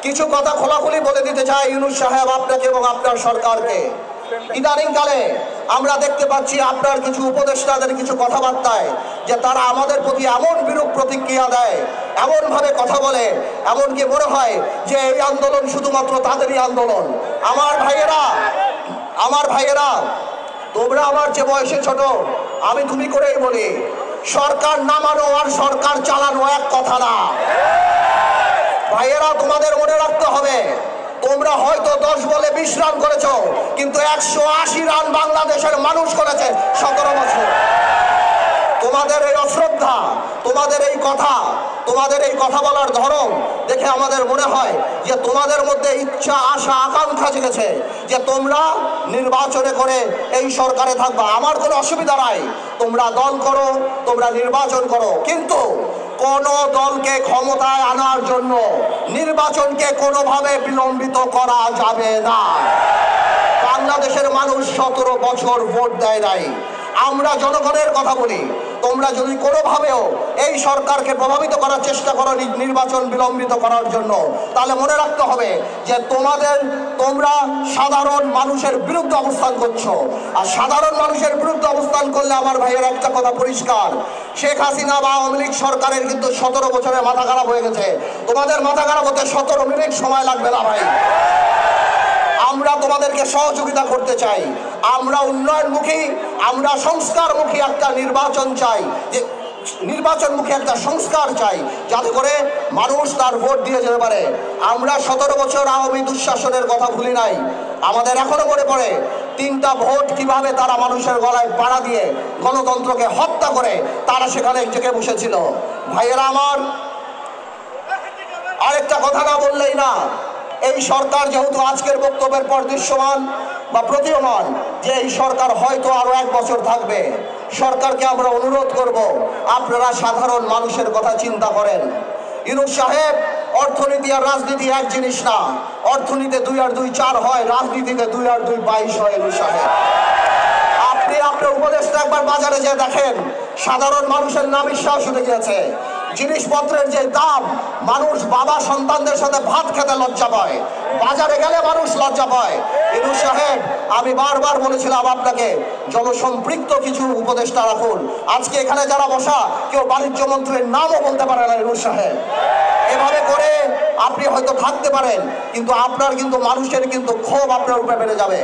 কিছু কথা খোলাখুলি বলে দিতে চাই ইউনূস সাহেব আপনাকে এবং আপনার সরকারকে। ইদানিংকালে আমরা দেখতে পাচ্ছি আপনার কিছু উপদেষ্টাদের কিছু কথাবার্তায় যে তারা আমাদের প্রতি এমন বিরূপ প্রতিক্রিয়া দেয়, এমনভাবে কথা বলে, এমনকি মনে হয় যে এই আন্দোলন শুধুমাত্র তাদেরই আন্দোলন। আমার ভাইয়েরা, তোমরা আমার যে বয়সে ছোট, আমি তুমি করেই বলি, সরকার নামানো আর সরকার চালানো এক কথা না। ভাইয়েরা, তোমাদের মনে রাখতে হবে, তোমরা হয়তো 10 বলে 20 রান করেছ, কিন্তু 180 রান বাংলাদেশের মানুষ করেছে 17 বছর। তোমাদের এই অশ্রদ্ধা, তোমাদের এই কথা বলার ধরন দেখে আমাদের মনে হয় যে তোমাদের মধ্যে ইচ্ছা, আশা, আকাঙ্ক্ষা জেগেছে যে তোমরা নির্বাচনে করে এই সরকারে থাকবা। আমার কোনো অসুবিধা নাই, তোমরা দল করো, তোমরা নির্বাচন করো, কিন্তু কোন দলকে ক্ষমতায় আনার জন্য নির্বাচনকে কোনোভাবে বিলম্বিত করা যাবে না। বাংলাদেশের মানুষ 17 বছর ভোট দেয় নাই। আমরা জনগণের কথা বলি, তোমরা যদি কোনোভাবেও এই সরকারকে প্রভাবিত করার চেষ্টা করো নির্বাচন বিলম্বিত করার জন্য, তাহলে মনে রাখতে হবে যে তোমরা সাধারণ মানুষের বিরুদ্ধে অবস্থান করছো। আর সাধারণ মানুষের বিরুদ্ধে অবস্থান করলে আমার ভাইয়ের একটা কথা পরিষ্কার, শেখ হাসিনা বা আওয়ামী লীগ সরকারের কিন্তু 17 বছরে মাথা খারাপ হয়ে গেছে। তোমাদের মাথা খারাপ হতে 17 মিনিট সময় লাগবে না ভাই। আমরা তোমাদেরকে সহযোগিতা করতে চাই, আমরা উন্নয়নমুখী, আমরা সংস্কারমুখী একটা নির্বাচন চাই, যে নির্বাচনমুখী একটা সংস্কার চাই, যাতে করে মানুষ তার ভোট দিয়ে যেতে পারে। আমরা 17 বছর আওয়ামী দুঃশাসনের কথা ভুলি নাই। আমাদের এখনো মনে পড়ে 3টা ভোট কিভাবে তারা মানুষের গলায় পাড়া দিয়ে গণতন্ত্রকে হত্যা করে তারা সেখানে জেগে বসেছিল। ভাইয়েরা আমার, আরেকটা কথা না বললেই না, এই সরকার যেহেতু আজকের বক্তব্যের পর দৃশ্যমান বা প্রতীয়মান যে এই সরকার হয়তো আরো 1 বছর থাকবে, সরকারকে আমরা অনুরোধ করব, আপনারা সাধারণ মানুষের কথা চিন্তা করেন। ইউনূস সাহেব, অর্থনীতি আর রাজনীতি এক জিনিস না। অর্থনীতিতে 2 আর 2 4 হয়, রাজনীতিতে 2 আর 2 22 হয়। ইউনূস সাহেব, আপনি আপনার উপদেশটা একবার বাজারে যেয়ে দেখেন, সাধারণ মানুষের নাম বিশ্বাস উঠে গিয়েছে। জিনিসপত্রের যে দাম, মানুষ বাবা সন্তানদের সাথে ভাত খেতে লজ্জা পায়, বাজারে গেলে মানুষ লজ্জা পায়। ইউনূস সাহেব, আমি বারবার বলেছিলাম আপনাকে জনসম্পৃক্ত কিছু উপদেষ্টা রাখুন। আজকে এখানে যারা বসা, কেউ বাণিজ্য মন্ত্রীর নামও বলতে পারে না। ইউনূস সাহেব, এভাবে করে আপনি হয়তো থাকতে পারেন, কিন্তু আপনার কিন্তু মানুষের কিন্তু ক্ষোভ আপনার উপরে বেড়ে যাবে।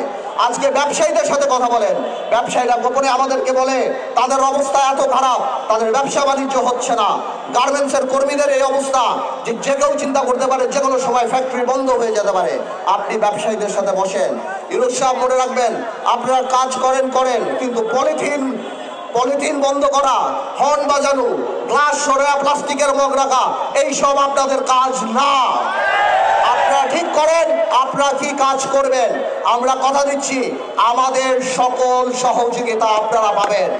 আজকে ব্যবসায়ীদের সাথে কথা বলেন, ব্যবসায়ীরা গোপনে আমাদেরকে বলে তাদের অবস্থা এত খারাপ, তাদের ব্যবসা বাণিজ্য হচ্ছে না। গার্মেন্টসের কর্মীদের এই অবস্থা যে কেউ চিন্তা করতে পারে যে কোনো সময় ফ্যাক্টরি বন্ধ হয়ে যেতে পারে। আপনি ব্যবসায়ীদের সাথে বসেন। ইউনূস সাহেব, মনে রাখবেন, আপনারা কাজ করেন, কিন্তু পলিথিন বন্ধ করা, হর্ন বাজানো, গ্লাস সরিয়ে প্লাস্টিকের মগ রাখা, এইসব আপনাদের কাজ না। আপনারা ঠিক করেন আপনারা কি কাজ করবেন। আমরা কথা দিচ্ছি, আমাদের সকল সহযোগিতা আপনারা পাবেন।